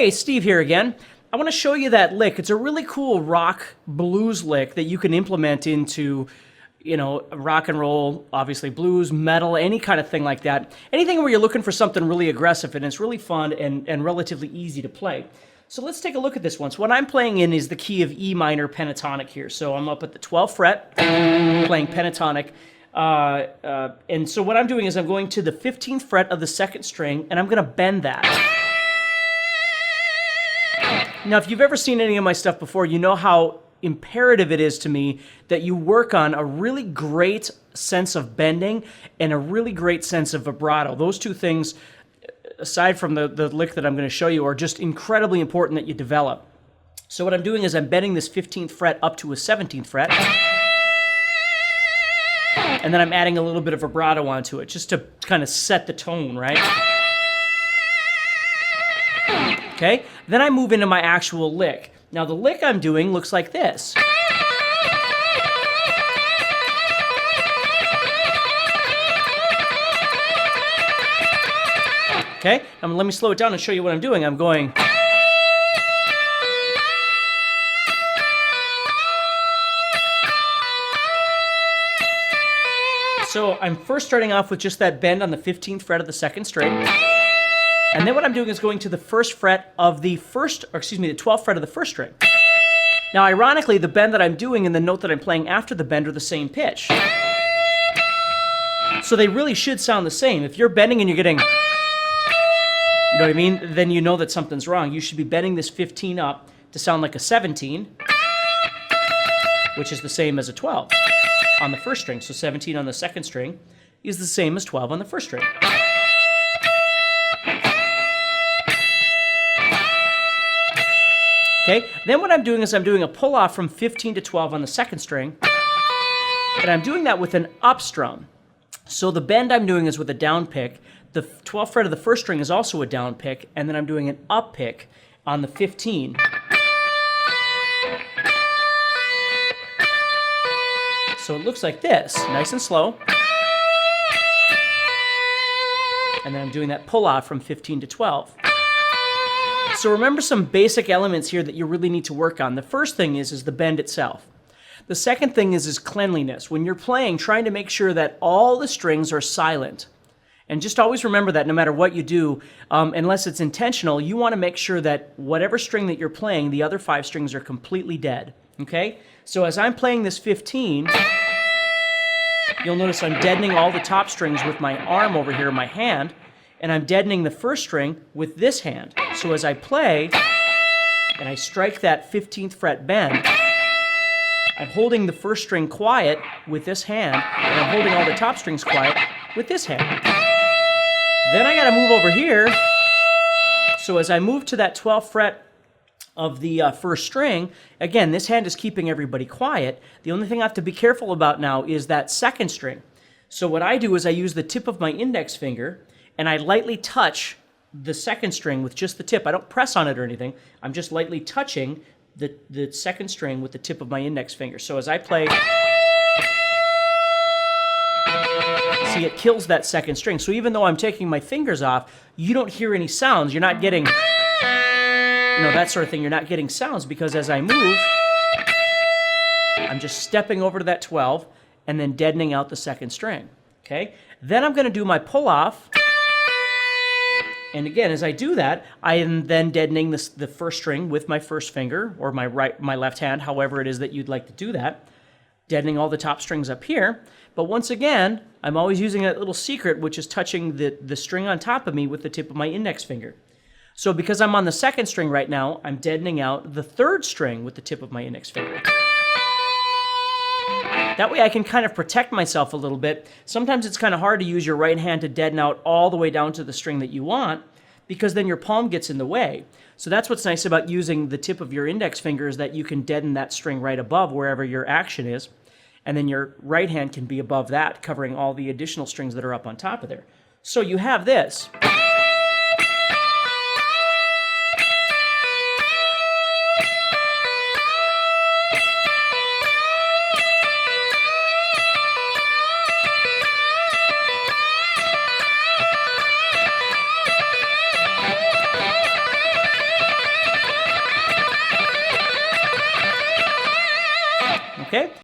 Hey, Steve here again. I want to show you that lick. It's a really cool rock blues lick that you can implement into, rock and roll, obviously blues, metal, any kind of thing like that. Anything where you're looking for something really aggressive, and it's really fun and relatively easy to play. So let's take a look at this one. So what I'm playing in is the key of E minor pentatonic here. So I'm up at the 12th fret, playing pentatonic. And so what I'm doing is I'm going to the 15th fret of the second string, and I'm going to bend that. Now, if you've ever seen any of my stuff before, you know how imperative it is to me that you work on a really great sense of bending and a really great sense of vibrato. Those two things, aside from the lick that I'm going to show you, are just incredibly important that you develop. So what I'm doing is I'm bending this 15th fret up to a 17th fret, and then I'm adding a little bit of vibrato onto it, just to kind of set the tone, right? Okay, then I move into my actual lick. Now the lick I'm doing looks like this. Okay, let me slow it down and show you what I'm doing. I'm going. So I'm first starting off with just that bend on the 15th fret of the second string. And then what I'm doing is going to the first fret of the the 12th fret of the first string. Now, ironically, the bend that I'm doing and the note that I'm playing after the bend are the same pitch. So they really should sound the same. If you're bending and you're getting, you know what I mean? Then you know that something's wrong. You should be bending this 15 up to sound like a 17, which is the same as a 12 on the first string. So 17 on the second string is the same as 12 on the first string. Okay, then what I'm doing is I'm doing a pull-off from 15 to 12 on the second string, and I'm doing that with an up strum. So the bend I'm doing is with a down pick. The 12th fret of the first string is also a down pick, and then I'm doing an up pick on the 15. So it looks like this, nice and slow. And then I'm doing that pull-off from 15 to 12. So remember some basic elements here that you really need to work on. The first thing is the bend itself. The second thing is cleanliness. When you're playing, trying to make sure that all the strings are silent. And just always remember that no matter what you do, unless it's intentional, you want to make sure that whatever string that you're playing, the other 5 strings are completely dead. Okay? So as I'm playing this 15, you'll notice I'm deadening all the top strings with my arm over here, my hand, and I'm deadening the first string with this hand. So as I play, and I strike that 15th fret bend, I'm holding the first string quiet with this hand, and I'm holding all the top strings quiet with this hand. Then I gotta move over here. So as I move to that 12th fret of the first string, again, this hand is keeping everybody quiet. The only thing I have to be careful about now is that second string. So what I do is I use the tip of my index finger, and I lightly touch the second string with just the tip. I don't press on it or anything. I'm just lightly touching the second string with the tip of my index finger. So as I play, see, it kills that second string. So even though I'm taking my fingers off, you don't hear any sounds. You're not getting, that sort of thing. You're not getting sounds because as I move, I'm just stepping over to that 12 and then deadening out the second string. Okay? Then I'm going to do my pull-off. And again, as I do that, I am then deadening the first string with my first finger, or my left hand, however it is that you'd like to do that, deadening all the top strings up here. But once again, I'm always using that little secret, which is touching the string on top of me with the tip of my index finger. So because I'm on the second string right now, I'm deadening out the third string with the tip of my index finger. That way I can kind of protect myself a little bit. Sometimes it's kind of hard to use your right hand to deaden out all the way down to the string that you want, because then your palm gets in the way. So that's what's nice about using the tip of your index finger, is that you can deaden that string right above wherever your action is, and then your right hand can be above that, covering all the additional strings that are up on top of there. So you have this. Okay?